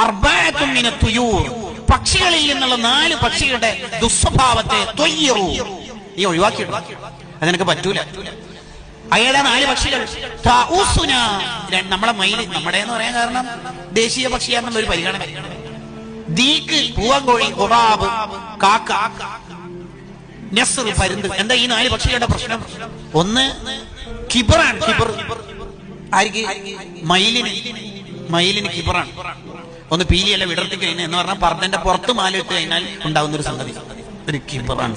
അർബഅത്തുൻ മിനത് തുയൂർ, പക്ഷികളിൽ നിന്നുള്ള 4 പക്ഷികളുടെ ദുസ്വഭാവത്തെ ത്വയ്യിറു, നീ ഒഴിവാക്കിയിടും, അതെനിക്ക് പറ്റൂല. അയാളെ 4 പക്ഷികൾ. നമ്മളെ മയിൽ, നമ്മുടെ എന്ന് പറയാൻ കാരണം ദേശീയ പക്ഷിയാണെന്നുള്ള ഒരു പരിഗണന. ദീക്ക് പൂവൻകോഴി, ഖുറാബ് കാക്ക, നസ്ർ പരുന്ത്. എന്താ ഈ 4 പക്ഷികളുടെ പ്രശ്നം? ഒന്ന് കിബറാണ്. കിബർ ആർക്ക്? മയിലിന് കിബറാണ്. ഒന്ന് പീലിയല്ല വിടർത്തി കഴിഞ്ഞാൽ എന്ന് പറഞ്ഞാൽ പർദ്ദന്റെ പുറത്ത് മാലിട്ട് കഴിഞ്ഞാൽ ഉണ്ടാവുന്ന ഒരു സംഗതി, ഒരു കിബറാണ്.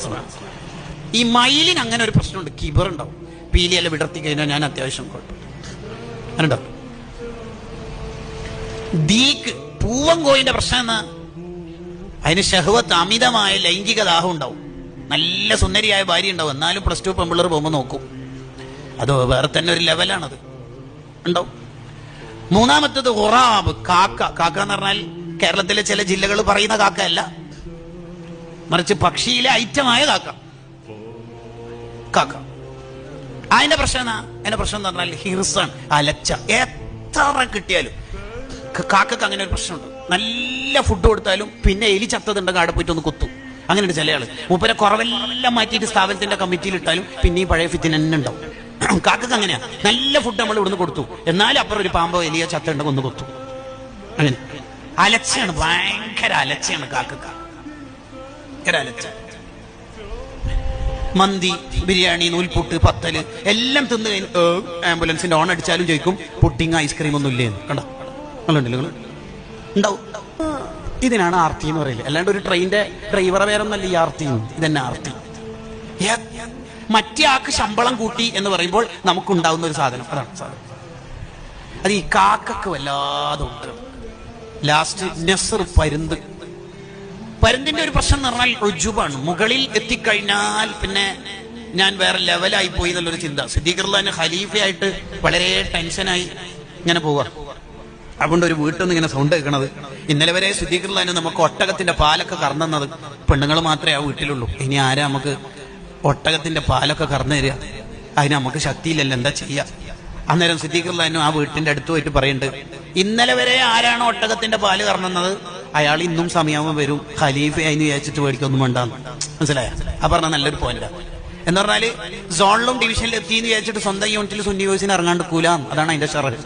ഈ മയിലിന് അങ്ങനെ ഒരു പ്രശ്നമുണ്ട്, കിബർ ഉണ്ടാവും. പീലിയല്ല വിടർത്തി കഴിഞ്ഞാൽ ഞാൻ അത്യാവശ്യം കുഴപ്പമില്ല. ദീക്ക് പൂവൻകോഴിന്റെ പ്രശ്നം എന്നാ? അതിന് ഷഹ്വത്ത്, അമിതമായ ലൈംഗിക ദാഹം ഉണ്ടാവും. നല്ല സുന്ദരിയായ ഭാര്യ ഉണ്ടാവും, എന്നാലും +2 പെമ്പിള്ളേർ പോകുമ്പോൾ നോക്കും. അത് വേറെ തന്നെ ഒരു ലെവലാണത്, ഉണ്ടാവും. മൂന്നാമത്തത് ഖുറാബ്, കാക്ക. കാക്ക എന്ന് പറഞ്ഞാൽ കേരളത്തിലെ ചില ജില്ലകൾ പറയുന്ന കാക്ക അല്ല, മറിച്ച് പക്ഷിയിലെ ഐറ്റമായ കാക്ക. അതിന്റെ പ്രശ്നം എന്നാ? അതിന്റെ പ്രശ്നം എന്ന് പറഞ്ഞാൽ ഹിർസാണ്, അലച്ച. എത്ര കിട്ടിയാലും കാക്കക്ക് അങ്ങനെ ഒരു പ്രശ്നമുണ്ട്. നല്ല ഫുഡ് കൊടുത്താലും പിന്നെ എലി ചത്തതുണ്ടെങ്കിൽ അവിടെ പോയിട്ട് ഒന്ന് കുത്തും. അങ്ങനെയുണ്ട് ചില ആള്. മൂപ്പരെ കുറവെല്ലാം മാറ്റിയിട്ട് സ്ഥാപനത്തിന്റെ കമ്മിറ്റിയിൽ ഇട്ടാലും പിന്നെ ഈ പഴയ ഫിത്തിന് തന്നെ ഉണ്ടാവും. കാക്കക്ക് അങ്ങനെയാ, നല്ല ഫുഡ് നമ്മൾ ഇവിടുന്ന് കൊടുത്തു, എന്നാലും അപ്പുറം ഒരു പാമ്പോ എലിയോ ചത്തുണ്ടെങ്കിൽ ഒന്ന് കൊത്തും. അങ്ങനെ അലച്ചയാണ്, ഭയങ്കര അലച്ചയാണ് കാക്കക്ക, ഭയങ്കര അലച്ച. മന്തി, ബിരിയാണി, നൂൽപുട്ട്, പത്തല് എല്ലാം തിന്ന് കഴിഞ്ഞ് ആംബുലൻസിന്റെ ഓൺ അടിച്ചാലും ചോദിക്കും പുഡിങ്, ഐസ്ക്രീം ഒന്നും ഇല്ലേന്ന്. കണ്ടോ? ഉണ്ടാവും. ഇതിനാണ് ആർത്തി എന്ന് പറയില്ല. അല്ലാണ്ട് ഒരു ട്രെയിനിന്റെ ഡ്രൈവറെ പേരൊന്നല്ല ഈ ആർത്തി. ഇതന്നെ ആർത്തി. മറ്റേ ആൾക്ക് ശമ്പളം കൂട്ടി എന്ന് പറയുമ്പോൾ നമുക്കുണ്ടാവുന്ന ഒരു സാധനം, അതാണ് സാധനം. അത് ഈ കാക്കക്ക് വല്ലാതെ ഉണ്ട്. ലാസ്റ്റ് നസ്ർ, പരുന്ത്. പരുന്തിന്റെ ഒരു പ്രശ്നം എന്ന് പറഞ്ഞാൽ ഉജുബാണ്. മുകളിൽ എത്തിക്കഴിഞ്ഞാൽ പിന്നെ ഞാൻ വേറെ ലെവലായി പോയി എന്നുള്ളൊരു ചിന്ത. സിദ്ദീഖ് റളിയല്ലാഹു അൻഹു ഖലീഫയായിട്ട് വളരെ ടെൻഷനായി ഇങ്ങനെ പോവുക. അതുകൊണ്ട് ഒരു വീട്ടിൽ നിന്ന് ഇങ്ങനെ സൗണ്ട് കേൾക്കണത്. ഇന്നലെ വരെ സിദ്ദീഖ് റളിയല്ലാഹു അൻഹു നമുക്ക് ഒട്ടകത്തിന്റെ പാലൊക്കെ കറന്നത് പെണ്ണുങ്ങൾ മാത്രമേ ആ വീട്ടിലുള്ളൂ. ഇനി ആരാ നമുക്ക് ഒട്ടകത്തിന്റെ പാലൊക്കെ കറന്നു തരിക? അതിന് നമുക്ക് ശക്തിയില്ലല്ലോ, എന്താ ചെയ്യാ? അന്നേരം സിദ്ദീഖ് റളിയല്ലാഹു അൻഹു ആ വീട്ടിന്റെ അടുത്ത് പോയിട്ട് പറയുന്നുണ്ട്, ഇന്നലെ വരെ ആരാണോ ഒട്ടകത്തിന്റെ പാല് കറന്നത് അയാൾ ഇന്നും സമയാവുമ്പോൾ വരും, ഖലീഫ അതിന് വിചാരിച്ചിട്ട് മേടിക്കൊന്നും വേണ്ടാന്ന്. മനസ്സിലായ? ആ പറഞ്ഞ നല്ലൊരു പോയിന്റാ. എന്ന് പറഞ്ഞാല് സോണിലും ഡിവിഷനിലും എത്തിയെന്ന് വിചാരിച്ചിട്ട് സ്വന്തം യൂണിറ്റിൽ സുന്നി വോയിസിന് ഇറങ്ങാണ്ട് കൂലാം. അതാണ് അതിന്റെ ഷറഹ്.